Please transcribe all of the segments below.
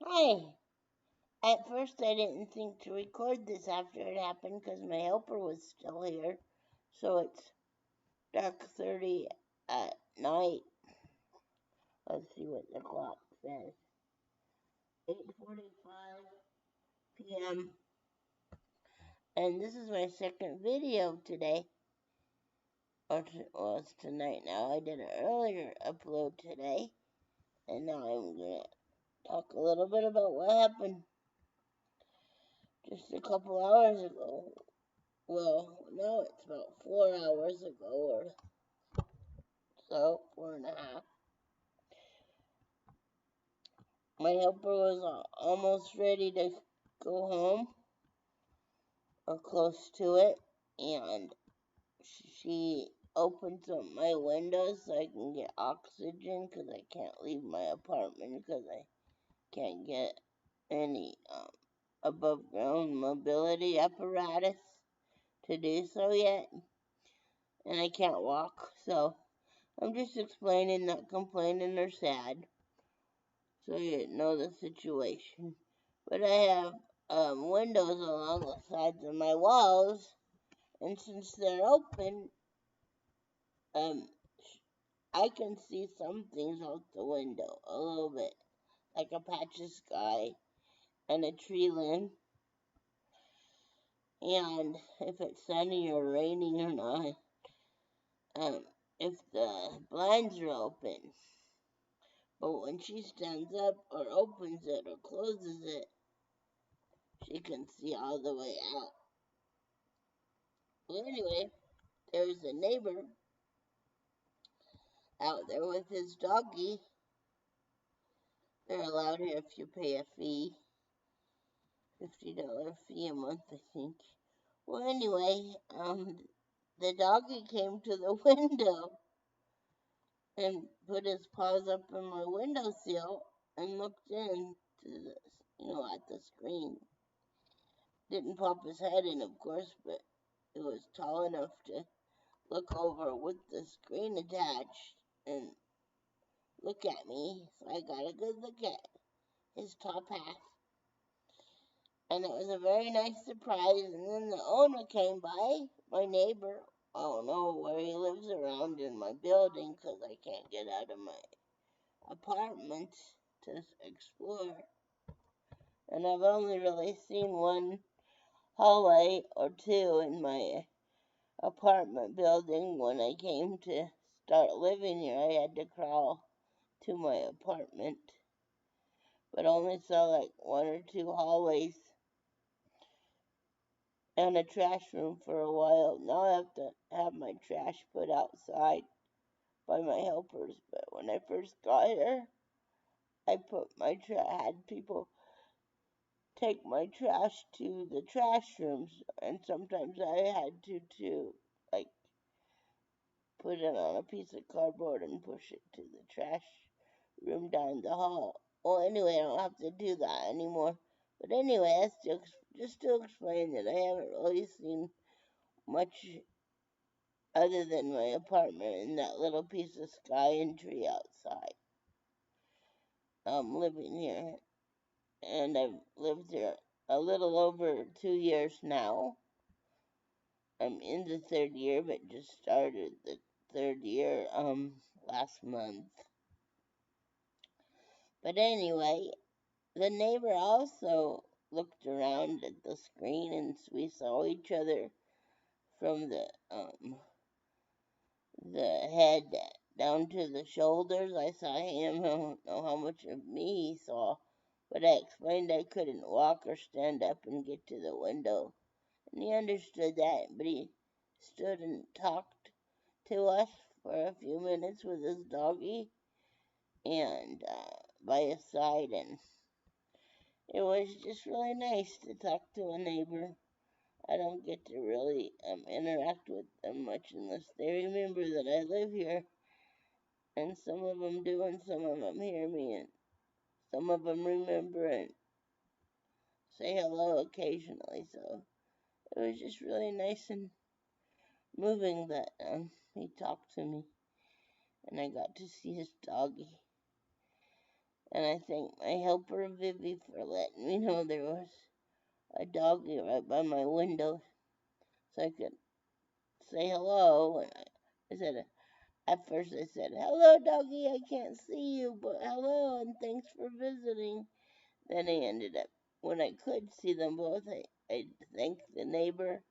Hi. At first, I didn't think to record this after it happened because my helper was still here. So it's dark 30 at night. Let's see what the clock says. 8:45 p.m. And this is my second video today. Well, it's tonight now. I did an earlier upload today. And now I'm going to talk a little bit about what happened just a couple hours ago. Well, now it's about 4 hours ago or so, 4.5. My helper was almost ready to go home, or close to it, and she opened up my windows so I can get oxygen because I can't leave my apartment because I can't get any above ground mobility apparatus to do so yet, and I can't walk, so I'm just explaining, not complaining or sad, so you know the situation. But I have windows along the sides of my walls, and since they're open, um, I can see some things out the window a little bit, like a patch of sky and a tree limb, and if it's sunny or raining or not, um, if the blinds are open. But when she stands up or opens it or closes it, she can see all the way out. Well, anyway, there's a neighbor out there with his doggy. They're allowed here if you pay a fee, $50 fee a month, I think. Well, anyway, the doggy came to the window and put his paws up in my windowsill and looked in to the, at the screen. Didn't pop his head in, of course, but it was tall enough to look over with the screen attached and look at me. So I got a good look at his top half. And it was a very nice surprise. And then the owner came by, my neighbor. I don't know where he lives around in my building because I can't get out of my apartment to explore. And I've only really seen one hallway or two in my apartment building. When I came to start living here, I had to crawl to my apartment, but only saw like one or two hallways and a trash room for a while. Now I have to have my trash put outside by my helpers, but when I first got here, I had people take my trash to the trash rooms, and sometimes I had to like put it on a piece of cardboard and push it to the trash room down the hall. Well, anyway, I don't have to do that anymore. But anyway, just to explain that I haven't really seen much other than my apartment and that little piece of sky and tree outside. I'm living here, and I've lived here a little over 2 years now. I'm in the third year, but just started the third year last month. But anyway, the neighbor also looked around at the screen, and we saw each other from the head down to the shoulders. I saw him. I don't know how much of me he saw, but I explained I couldn't walk or stand up and get to the window, and he understood that, but he stood and talked to us for a few minutes with his doggy and by his side, and it was just really nice to talk to a neighbor. I don't get to really interact with them much unless they remember that I live here, and some of them do, and some of them hear me, and some of them remember and say hello occasionally. So it was just really nice and moving that he talked to me, and I got to see his doggy. And I thank my helper Vivi for letting me know there was a doggy right by my window so I could say hello. And I said, at first I said, hello doggy, I can't see you, but hello and thanks for visiting. Then I ended up, when I could see them both, I thanked the neighbor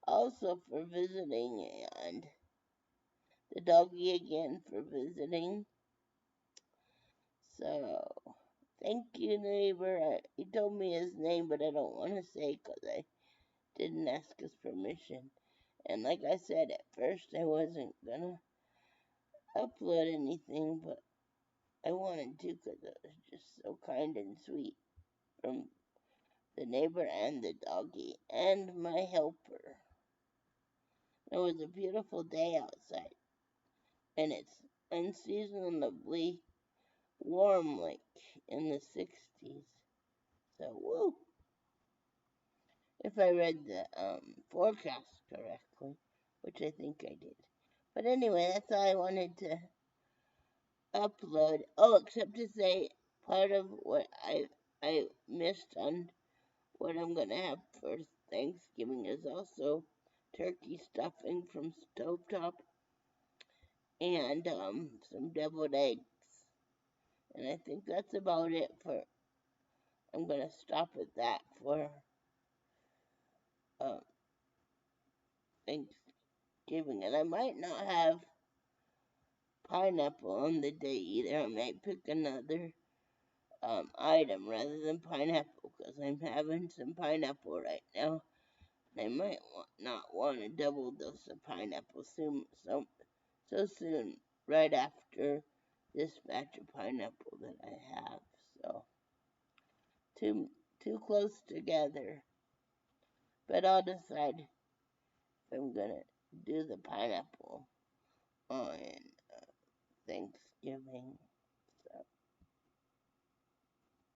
also for visiting and the doggy again for visiting. So, thank you, neighbor. He told me his name, but I don't want to say because I didn't ask his permission. And like I said, at first I wasn't gonna upload anything, but I wanted to because it was just so kind and sweet from the neighbor and the doggy and my helper. It was a beautiful day outside, and it's unseasonably warm, like in the 60s. So, woo! If I read the forecast correctly, which I think I did. But anyway, that's all I wanted to upload. Oh, except to say part of what I missed on what I'm gonna have for Thanksgiving is also turkey stuffing from Stovetop and some deviled eggs. And I think that's about it for. I'm gonna stop at that for um, Thanksgiving, and I might not have pineapple on the day either. I might pick another item rather than pineapple because I'm having some pineapple right now. I might not want a double dose of pineapple so soon, right after this batch of pineapple that I have. So too close together. But I'll decide if I'm gonna do the pineapple on Thanksgiving. So